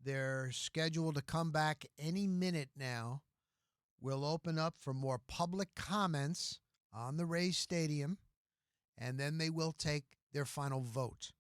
They're scheduled to come back any minute now. We'll open up for more public comments on the Rays Stadium, and then they will take their final vote.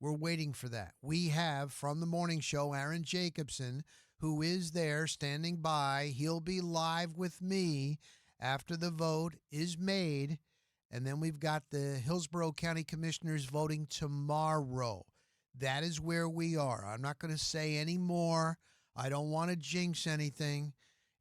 We're waiting for that. We have, from the morning show, Aaron Jacobson, who is there standing by. He'll be live with me after the vote is made. And then we've got the Hillsborough County Commissioners voting tomorrow. That is where we are. I'm not going to say any more. I don't want to jinx anything.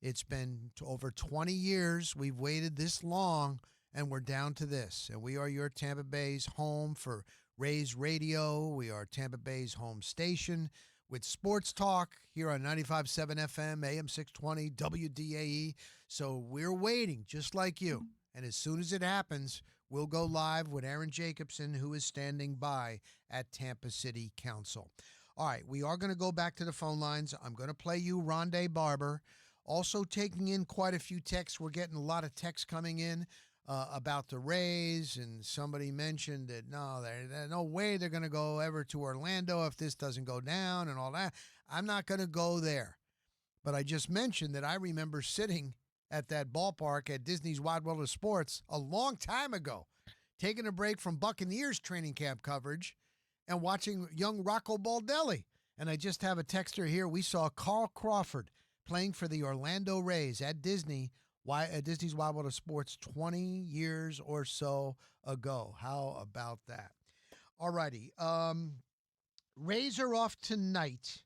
It's been over 20 years. We've waited this long, and we're down to this. And we are your Tampa Bay's home for Rays Radio. We are Tampa Bay's home station with sports talk here on 95.7 FM, AM 620, WDAE. So we're waiting, just like you. And as soon as it happens, we'll go live with Aaron Jacobson, who is standing by at Tampa City Council. All right, we are going to go back to the phone lines. I'm going to play you Ronde Barber. Also taking in quite a few texts. We're getting a lot of texts coming in about the Rays, and somebody mentioned that, no, there's no way they're going to go ever to Orlando if this doesn't go down and all that. I'm not going to go there. But I just mentioned that I remember sitting at that ballpark at Disney's Wide World of Sports a long time ago, taking a break from Buccaneers training camp coverage and watching young Rocco Baldelli. And I just have a texter here. We saw Carl Crawford playing for the Orlando Rays at Disney's Wide World of Sports 20 years or so ago. How about that? All righty. Rays are off tonight.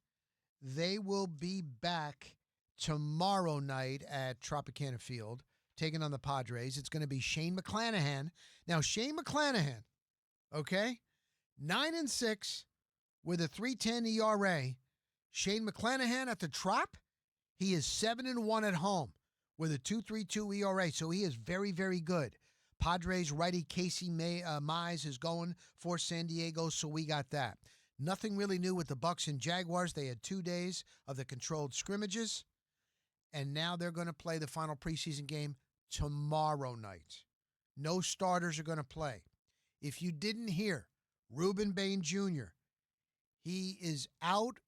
They will be back tomorrow night at Tropicana Field, taking on the Padres. It's going to be Shane McClanahan. Now, Shane McClanahan, okay, 9-6 with a 3.10 ERA. Shane McClanahan at the Trop, he is 7-1 at home with a 2.32 ERA, so he is very, very good. Padres righty Casey Mize is going for San Diego, so we got that. Nothing really new with the Bucs and Jaguars. They had 2 days of the controlled scrimmages, and now they're going to play the final preseason game tomorrow night. No starters are going to play. If you didn't hear, Reuben Bain Jr., he is out,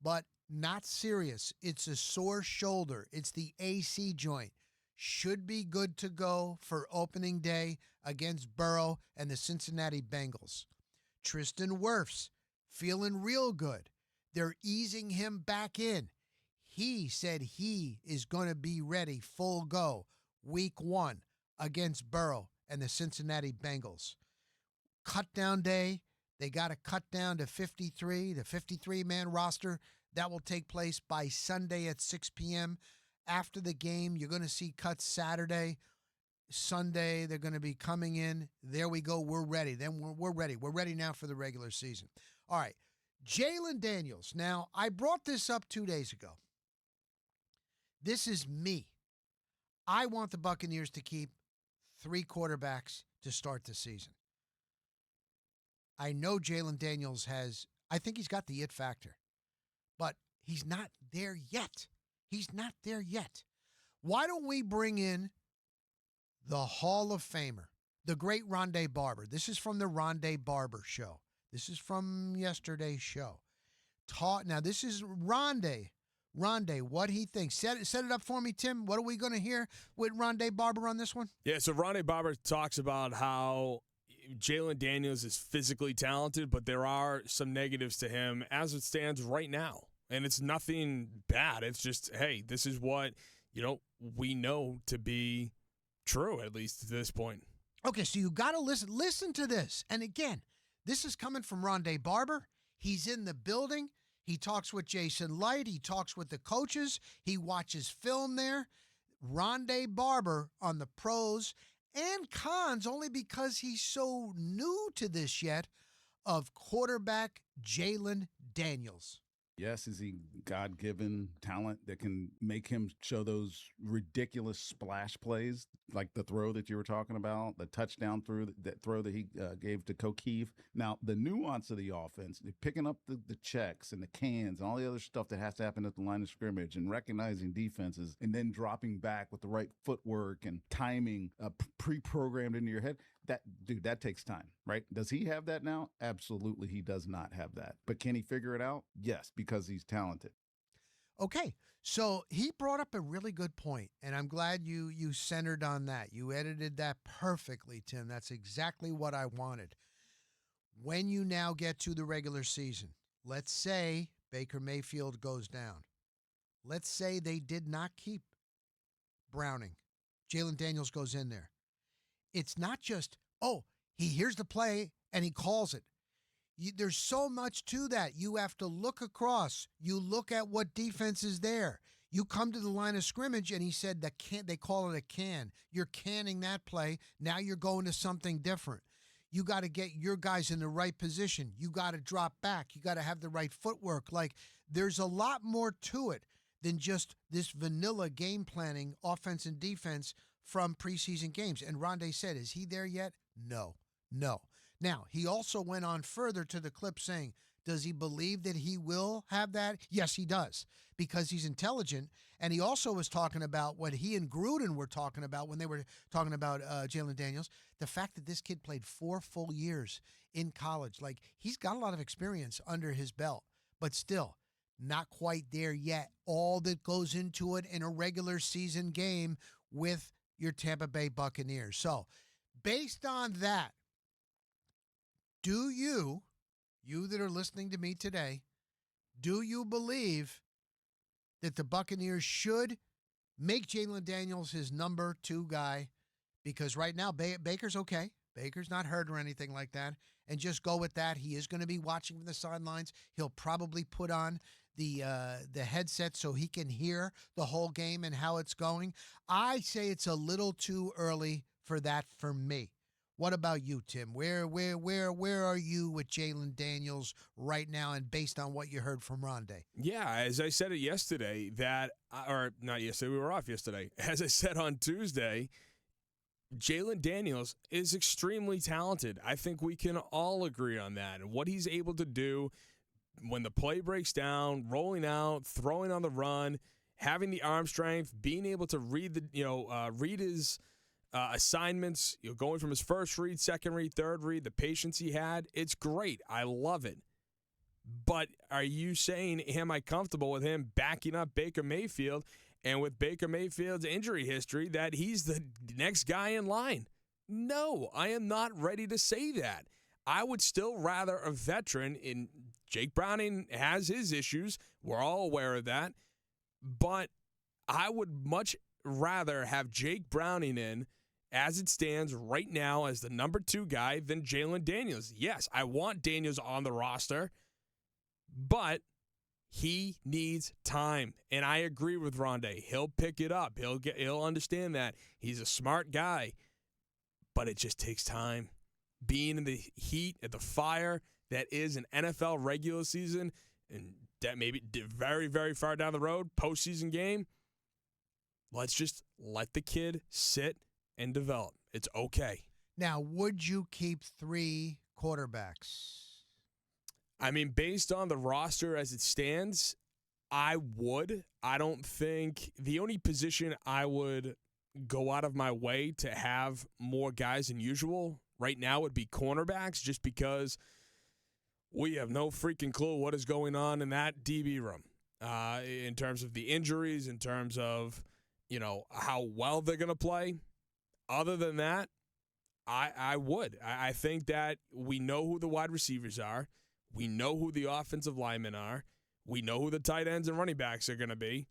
but not serious. It's a sore shoulder. It's the AC joint. Should be good to go for opening day against Burrow and the Cincinnati Bengals. Tristan Wirfs, feeling real good. They're easing him back in. He said he is going to be ready full go week 1 against Burrow and the Cincinnati Bengals. Cut down day, they got to cut down to 53, the 53-man roster. That will take place by Sunday at 6 p.m. After the game, you're going to see cuts Saturday. Sunday, they're going to be coming in. There we go. We're ready. Then we're ready. We're ready now for the regular season. All right. Jalon Daniels. Now, I brought this up 2 days ago. This is me. I want the Buccaneers to keep 3 quarterbacks to start the season. I know Jalon Daniels I think he's got the it factor, but he's not there yet. He's not there yet. Why don't we bring in the Hall of Famer, the great Ronde Barber? This is from the Ronde Barber show. This is from yesterday's show. Now, this is Ronde, what he thinks. Set it up for me, Tim. What are we going to hear with Ronde Barber on this one? Yeah, so Ronde Barber talks about how Jalon Daniels is physically talented, but there are some negatives to him as it stands right now. And it's nothing bad. It's just, hey, this is what, we know to be true, at least to this point. Okay, so you got to listen to this. And again, this is coming from Ronde Barber. He's in the building. He talks with Jason Light. He talks with the coaches. He watches film there. Ronde Barber on the pros and cons, only because he's so new to this yet, of quarterback Jalon Daniels. Yes, is he God-given talent that can make him show those ridiculous splash plays, like the throw that you were talking about, the touchdown throw that he gave to Kokeef. Now, the nuance of the offense, picking up the checks and the cans and all the other stuff that has to happen at the line of scrimmage and recognizing defenses and then dropping back with the right footwork and timing pre-programmed into your head, that takes time, right? Does he have that now? Absolutely, he does not have that. But can he figure it out? Yes, because he's talented. Okay, so he brought up a really good point, and I'm glad you centered on that. You edited that perfectly, Tim. That's exactly what I wanted. When you now get to the regular season, let's say Baker Mayfield goes down. Let's say they did not keep Browning. Jalon Daniels goes in there. It's not just, oh, he hears the play and he calls it. There's so much to that. You have to look across. You look at what defense is there. You come to the line of scrimmage, and he said that they call it a can. You're canning that play. Now you're going to something different. You got to get your guys in the right position. You got to drop back. You got to have the right footwork. Like, there's a lot more to it than just this vanilla game planning, offense and defense from preseason games. And Ronde said, is he there yet? No. Now, he also went on further to the clip saying, does he believe that he will have that? Yes, he does, because he's intelligent. And he also was talking about what he and Gruden were talking about when they were talking about Jalon Daniels, the fact that this kid played 4 full years in college. Like, he's got a lot of experience under his belt, but still not quite there yet. All that goes into it in a regular season game with your Tampa Bay Buccaneers. So, based on that, do you that are listening to me today, do you believe that the Buccaneers should make Jalon Daniels his number 2 guy? Because right now, Baker's okay. Baker's not hurt or anything like that. And just go with that. He is going to be watching from the sidelines. He'll probably put on the headset so he can hear the whole game and how it's going. I say it's a little too early for that for me. What about you, Tim? Where are you with Jalon Daniels right now, and based on what you heard from Ronde? Yeah, as I said it yesterday, or not yesterday, we were off yesterday. As I said on Tuesday, Jalon Daniels is extremely talented. I think we can all agree on that. And what he's able to do when the play breaks down, rolling out, throwing on the run, having the arm strength, being able to read his assignments, going from his first read, second read, third read, the patience he had, it's great. I love it. But are you saying, am I comfortable with him backing up Baker Mayfield, and with Baker Mayfield's injury history, that he's the next guy in line? No, I am not ready to say that. I would still rather a veteran. In Jake Browning has his issues. We're all aware of that. But I would much rather have Jake Browning in, as it stands right now, as the number 2 guy than Jalon Daniels. Yes, I want Daniels on the roster, but he needs time. And I agree with Ronde. He'll pick it up. He'll understand that. He's a smart guy, but it just takes time. Being in the heat, at the fire that is an NFL regular season, and that maybe very, very far down the road, postseason game, let's just let the kid sit and develop. It's okay. Now, would you keep 3 quarterbacks? I mean, based on the roster as it stands, I would. I don't think the only position I would go out of my way to have more guys than usual right now would be cornerbacks, just because we have no freaking clue what is going on in that DB room in terms of the injuries, in terms of, how well they're going to play. Other than that, I would. I think that we know who the wide receivers are. We know who the offensive linemen are. We know who the tight ends and running backs are going to be.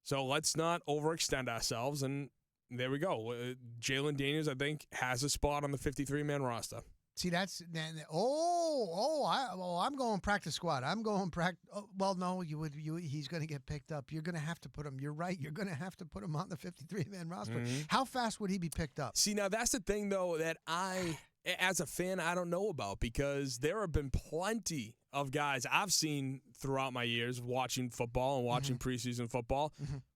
So let's not overextend ourselves. And there we go. Jalon Daniels, I think, has a spot on the 53-man roster. See, that's I'm going practice squad. I'm going practice. Oh, well, no, he's going to get picked up. You're going to have to put him. You're right. You're going to have to put him on the 53-man roster. Mm-hmm. How fast would he be picked up? See, now that's the thing, though, that I, as a fan, I don't know about, because there have been plenty of guys I've seen throughout my years of watching football and watching preseason football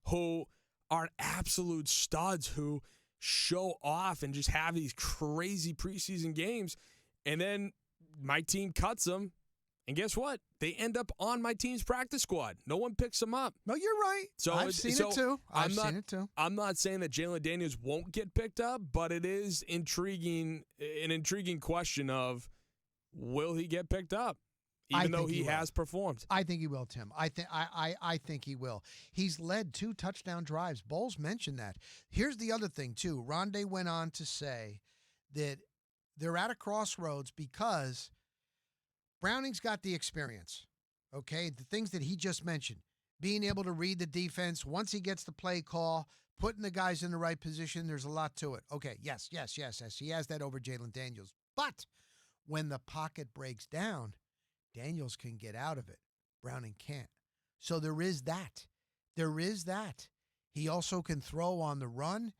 who are absolute studs, who show off and just have these crazy preseason games, and then my team cuts them, And guess what? They end up on my team's practice squad. No one picks them up. No, you're right. So I've seen it too. I've seen it too. I'm not saying that Jalon Daniels won't get picked up, but it is an intriguing question of, will he get picked up? Even though he has performed. I think he will, Tim. I think he will. He's led 2 touchdown drives. Bowles mentioned that. Here's the other thing, too. Ronde went on to say that they're at a crossroads because Browning's got the experience, okay? The things that he just mentioned, being able to read the defense, once he gets the play call, putting the guys in the right position, there's a lot to it. Okay, yes. He has that over Jalon Daniels. But when the pocket breaks down, Daniels can get out of it. Browning can't. So there is that. He also can throw on the run.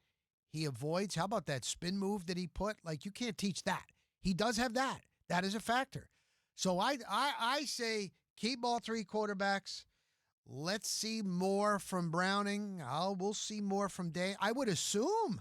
He avoids. How about that spin move that he put? Like, you can't teach that. He does have that. That is a factor. So I say keep all 3 quarterbacks. Let's see more from Browning. We'll see more from Day. I would assume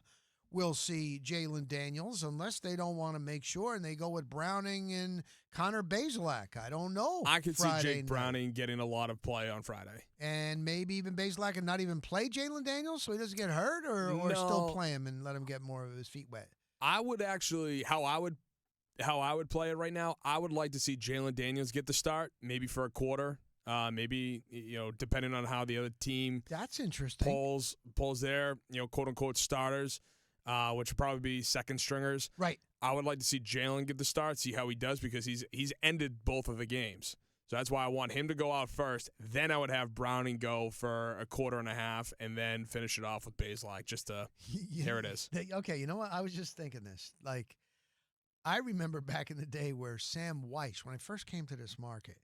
we'll see Jalon Daniels unless they don't want to make sure and they go with Browning and Connor Bazelak. I don't know. I could see Jake Browning getting a lot of play on Friday. And maybe even Bazelak and not even play Jalon Daniels so he doesn't get hurt or still play him and let him get more of his feet wet. I would actually, how I would play it right now, I would like to see Jalon Daniels get the start, maybe for a quarter. Maybe, depending on how the other team that's interesting pulls their, quote unquote starters, which would probably be second stringers. Right. I would like to see Jalon get the start, see how he does, because he's ended both of the games. So that's why I want him to go out first. Then I would have Browning go for a quarter and a half, and then finish it off with Bazelak. Just to here it is. Okay, you know what? I was just thinking this. Like, I remember back in the day where Sam Weiss, when I first came to this market,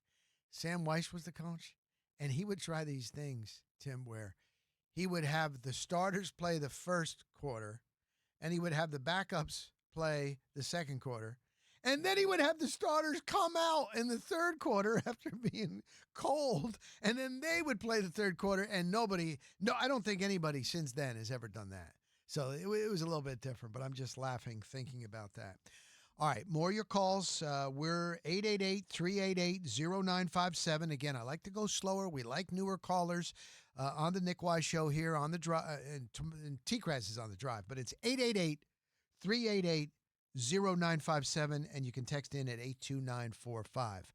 Sam Weiss was the coach, and he would try these things, Tim, where he would have the starters play the first quarter, and he would have the backups play the second quarter, and then he would have the starters come out in the third quarter after being cold, and then they would play the third quarter, and I don't think anybody since then has ever done that. So it was a little bit different, but I'm just laughing thinking about that. All right, more of your calls. We're 888-388-0957. Again, I like to go slower. We like newer callers on the Nick Wise Show here on the drive. And T-Kraz is on the drive, but it's 888-388-0957, and you can text in at 82945.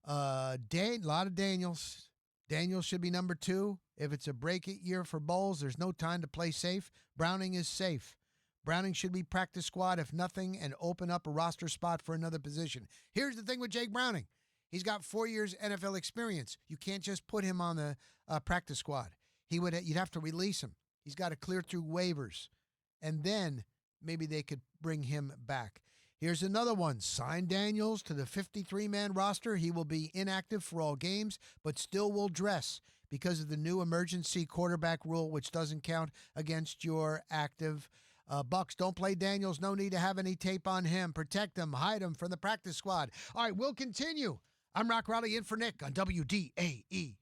A lot of Daniels. Daniels should be number 2. If it's a break-it year for Bowles, there's no time to play safe. Browning is safe. Browning should be practice squad, if nothing, and open up a roster spot for another position. Here's the thing with Jake Browning. He's got 4 years NFL experience. You can't just put him on the practice squad. You'd have to release him. He's got to clear through waivers. And then maybe they could bring him back. Here's another one. Sign Daniels to the 53-man roster. He will be inactive for all games, but still will dress because of the new emergency quarterback rule, which doesn't count against your active Bucs. Don't play Daniels. No need to have any tape on him. Protect him. Hide him from the practice squad. All right, we'll continue. I'm Rock Raleigh in for Nick on WDAE.